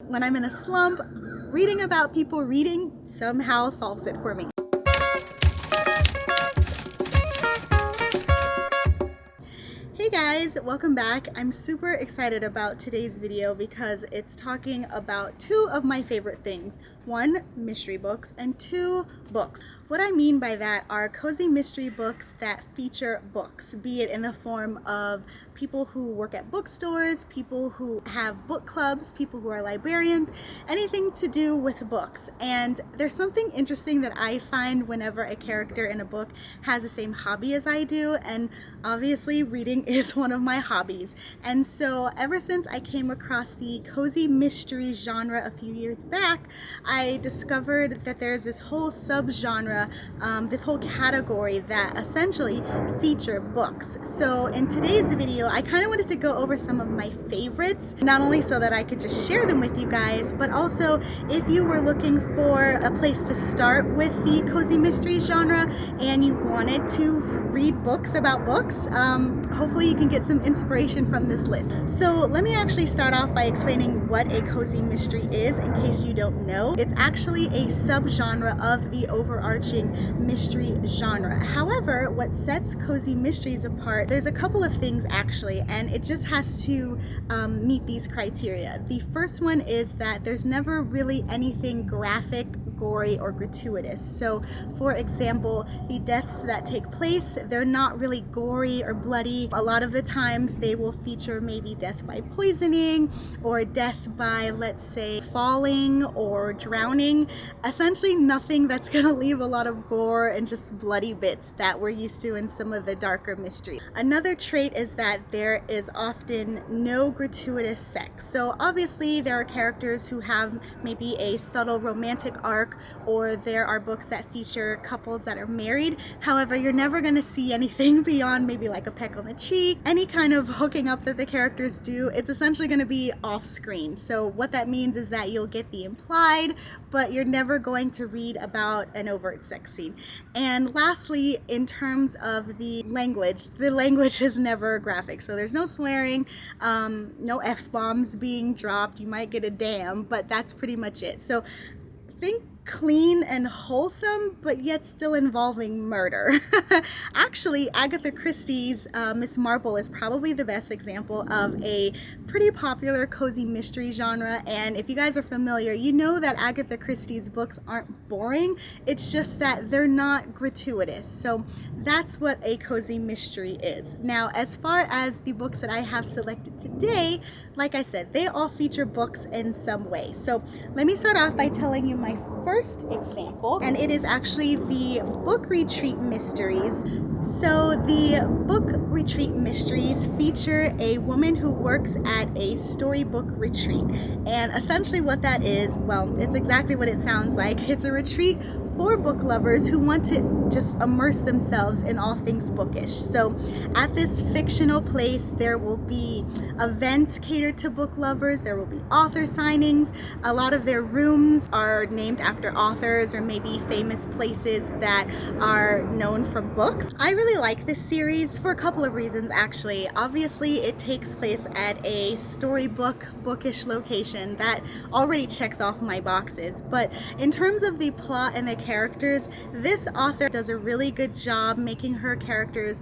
When I'm in a slump, reading about people reading somehow solves it for me. Hey guys, welcome back. I'm super excited about today's video because it's talking about two of my favorite things. One, mystery books, and two, books. What I mean by that are cozy mystery books that feature books, be it in the form of people who work at bookstores, people who have book clubs, people who are librarians, anything to do with books. And there's something interesting that I find whenever a character in a book has the same hobby as I do, and obviously reading is one of my hobbies. And so ever since I came across the cozy mystery genre a few years back, I discovered that there's this whole subgenre, this whole category that essentially feature books. So in today's video, I kind of wanted to go over some of my favorites, not only so that I could just share them with you guys, but also if you were looking for a place to start with the cozy mystery genre and you wanted to read books about books, hopefully you can get some inspiration from this list. So let me actually start off by explaining what a cozy mystery is in case you don't know. It's actually a subgenre of the overarching mystery genre. However, what sets cozy mysteries apart, there's a couple of things actually, and it just has to meet these criteria. The first one is that there's never really anything graphic, gory, or gratuitous. So for example, the deaths that take place, they're not really gory or bloody. A lot of the times they will feature maybe death by poisoning or death by, let's say, falling or drowning. Essentially nothing that's gonna leave a lot of gore and just bloody bits that we're used to in some of the darker mysteries. Another trait is that there is often no gratuitous sex. So obviously there are characters who have maybe a subtle romantic arc, or there are books that feature couples that are married. However, you're never going to see anything beyond maybe like a peck on the cheek. Any kind of hooking up that the characters do, it's essentially going to be off screen. So what that means is that you'll get the implied, but you're never going to read about an overt sex scene. And lastly, in terms of the language is never graphic. So there's no swearing, no F-bombs being dropped. You might get a damn, but that's pretty much it. So think clean and wholesome, but yet still involving murder. Actually, Agatha Christie's Miss Marple is probably the best example of a pretty popular cozy mystery genre, and if you guys are familiar, you know that Agatha Christie's books aren't boring, it's just that they're not gratuitous. So that's what a cozy mystery is. Now, as far as the books that I have selected today, like I said, they all feature books in some way. So let me start off by telling you my first example, and it is actually the Book Retreat Mysteries. So the Book Retreat Mysteries feature a woman who works at a storybook retreat, and essentially what that is, well, it's exactly what it sounds like. It's a retreat for book lovers who want to just immerse themselves in all things bookish. So at this fictional place, there will be events catered to book lovers, there will be author signings. A lot of their rooms are named after authors or maybe famous places that are known from books. I really like this series for a couple of reasons actually. Obviously it takes place at a storybook bookish location. That already checks off my boxes, but in terms of the plot and the characters, this author does a really good job making her characters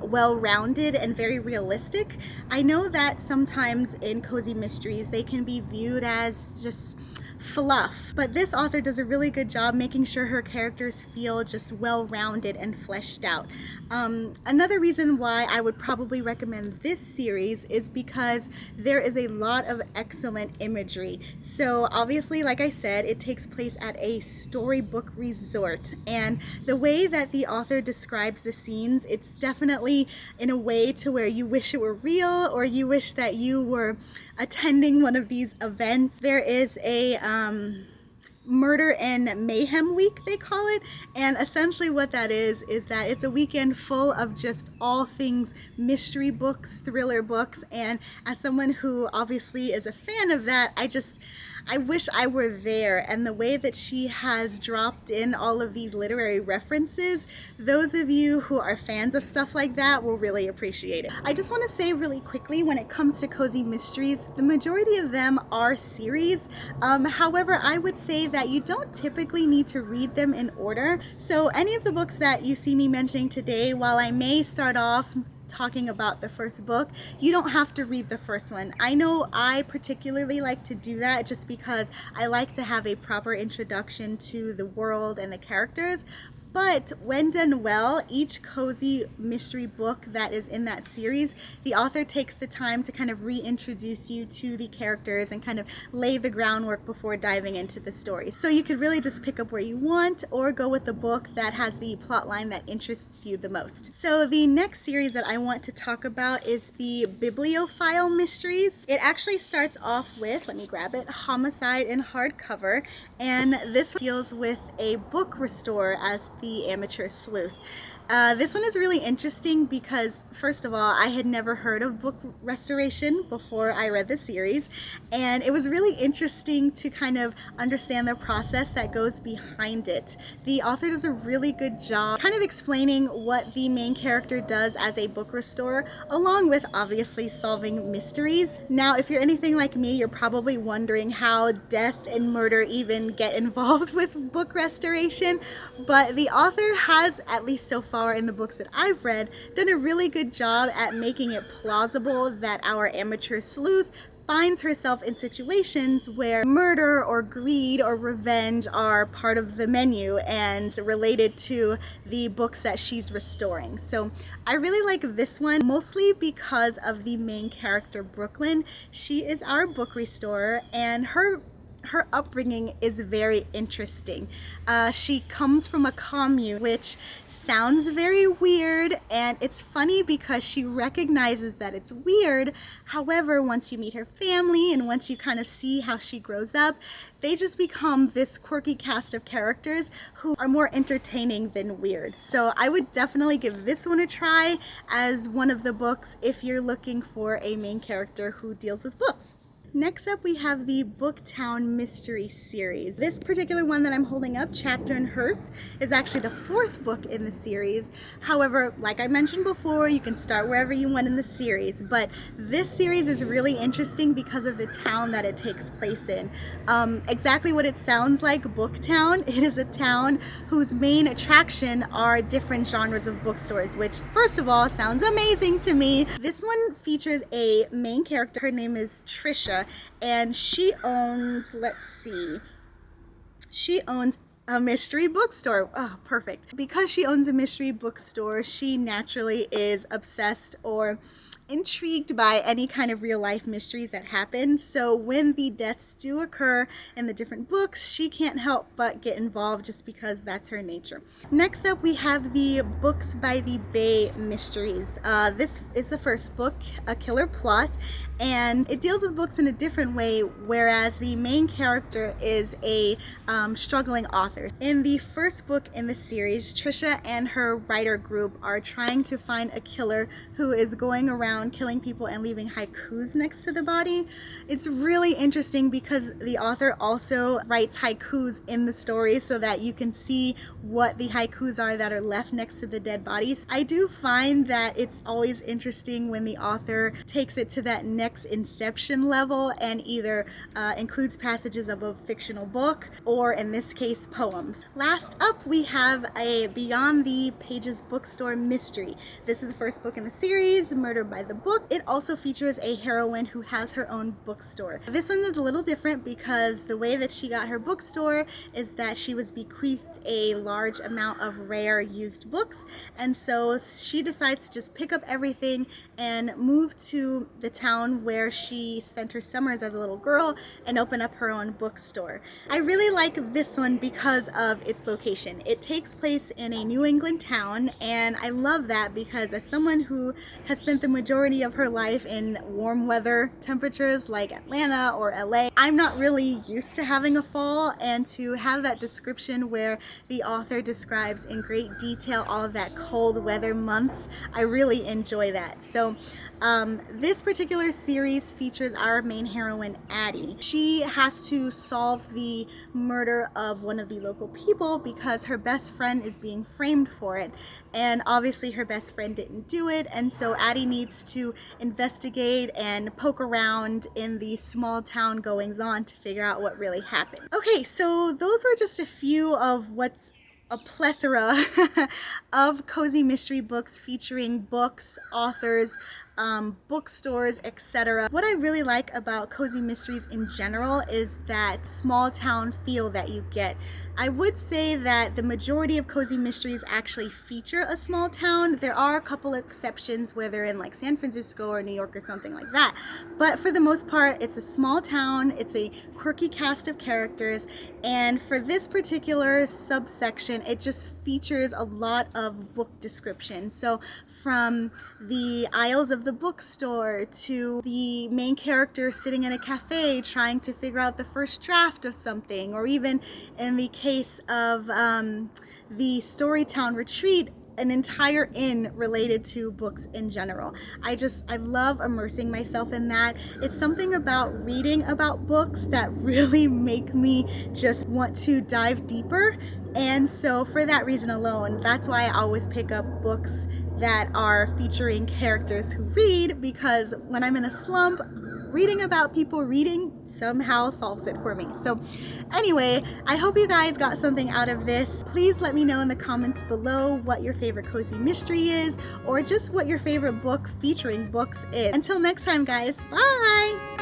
well-rounded and very realistic. I know that sometimes in cozy mysteries they can be viewed as just fluff, but this author does a really good job making sure her characters feel just well-rounded and fleshed out. Another reason why I would probably recommend this series is because there is a lot of excellent imagery. So obviously, like I said, it takes place at a storybook resort, and the way that the author describes the scenes, it's definitely in a way to where you wish it were real, or you wish that you were attending one of these events. There is a Murder and Mayhem Week, they call it. And essentially what that is that it's a weekend full of just all things mystery books, thriller books, and as someone who obviously is a fan of that, I wish I were there. And the way that she has dropped in all of these literary references, those of you who are fans of stuff like that will really appreciate it. I just want to say really quickly, when it comes to cozy mysteries, the majority of them are series. However, I would say that you don't typically need to read them in order. So any of the books that you see me mentioning today, while I may start off talking about the first book, you don't have to read the first one. I know I particularly like to do that just because I like to have a proper introduction to the world and the characters. But when done well, each cozy mystery book that is in that series, the author takes the time to kind of reintroduce you to the characters and kind of lay the groundwork before diving into the story. So you could really just pick up where you want or go with the book that has the plot line that interests you the most. So the next series that I want to talk about is the Bibliophile Mysteries. It actually starts off with, let me grab it, Homicide in hardcover, and this deals with a book restorer as the amateur sleuth. This one is really interesting because, first of all, I had never heard of book restoration before I read the series, and it was really interesting to kind of understand the process that goes behind it. The author does a really good job kind of explaining what the main character does as a book restorer, along with obviously solving mysteries. Now, if you're anything like me, you're probably wondering how death and murder even get involved with book restoration, but the author has, at least so far in the books that I've read, done a really good job at making it plausible that our amateur sleuth finds herself in situations where murder or greed or revenge are part of the menu and related to the books that she's restoring. So I really like this one, mostly because of the main character, Brooklyn. She is our book restorer, and her upbringing is very interesting. She comes from a commune, which sounds very weird, and it's funny because she recognizes that it's weird. However, once you meet her family and once you kind of see how she grows up, they just become this quirky cast of characters who are more entertaining than weird. So I would definitely give this one a try as one of the books if you're looking for a main character who deals with books. Next up, we have the Booktown Mystery Series. This particular one that I'm holding up, Chapter and Hearse, is actually the fourth book in the series. However, like I mentioned before, you can start wherever you want in the series, but this series is really interesting because of the town that it takes place in. Exactly what it sounds like, Booktown. It is a town whose main attraction are different genres of bookstores, which, first of all, sounds amazing to me. This one features a main character. Her name is Trisha, and she owns, she owns a mystery bookstore. Oh, perfect. Because she owns a mystery bookstore, she naturally is obsessed or intrigued by any kind of real life mysteries that happen. So when the deaths do occur in the different books, she can't help but get involved just because that's her nature. Next up, we have the Books by the Bay Mysteries. This is the first book, A Killer Plot, and it deals with books in a different way, whereas the main character is a struggling author. In the first book in the series, Trisha and her writer group are trying to find a killer who is going around killing people and leaving haikus next to the body. It's really interesting because the author also writes haikus in the story so that you can see what the haikus are that are left next to the dead bodies. I do find that it's always interesting when the author takes it to that next inception level and either includes passages of a fictional book or, in this case, poems. Last up, we have a Beyond the Pages bookstore mystery. This is the first book in the series, Murder by the Book. It also features a heroine who has her own bookstore. This one is a little different because the way that she got her bookstore is that she was bequeathed a large amount of rare used books, and so she decides to just pick up everything and move to the town where she spent her summers as a little girl and open up her own bookstore. I really like this one because of its location. It takes place in a New England town, and I love that because as someone who has spent the majority of her life in warm weather temperatures like Atlanta or LA, I'm not really used to having a fall, and to have that description where the author describes in great detail all of that cold weather months, I really enjoy that. So this particular series features our main heroine, Addie. She has to solve the murder of one of the local people because her best friend is being framed for it, and obviously her best friend didn't do it, and so Addie needs to investigate and poke around in the small town goings on to figure out what really happened. Okay, so those were just a few of what's a plethora of cozy mystery books featuring books, authors, bookstores, etc. What I really like about cozy mysteries in general is that small town feel that you get. I would say that the majority of cozy mysteries actually feature a small town. There are a couple exceptions where they're in like San Francisco or New York or something like that, but for the most part it's a small town, it's a quirky cast of characters, and for this particular subsection it just features a lot of book description. So from the aisles of the bookstore to the main character sitting in a cafe trying to figure out the first draft of something, or even in the case of the Storytown retreat, an entire inn related to books in general. I love immersing myself in that. It's something about reading about books that really make me just want to dive deeper, and so for that reason alone, that's why I always pick up books that are featuring characters who read, because when I'm in a slump, reading about people reading somehow solves it for me. So anyway, I hope you guys got something out of this. Please let me know in the comments below what your favorite cozy mystery is, or just what your favorite book featuring books is. Until next time guys, bye!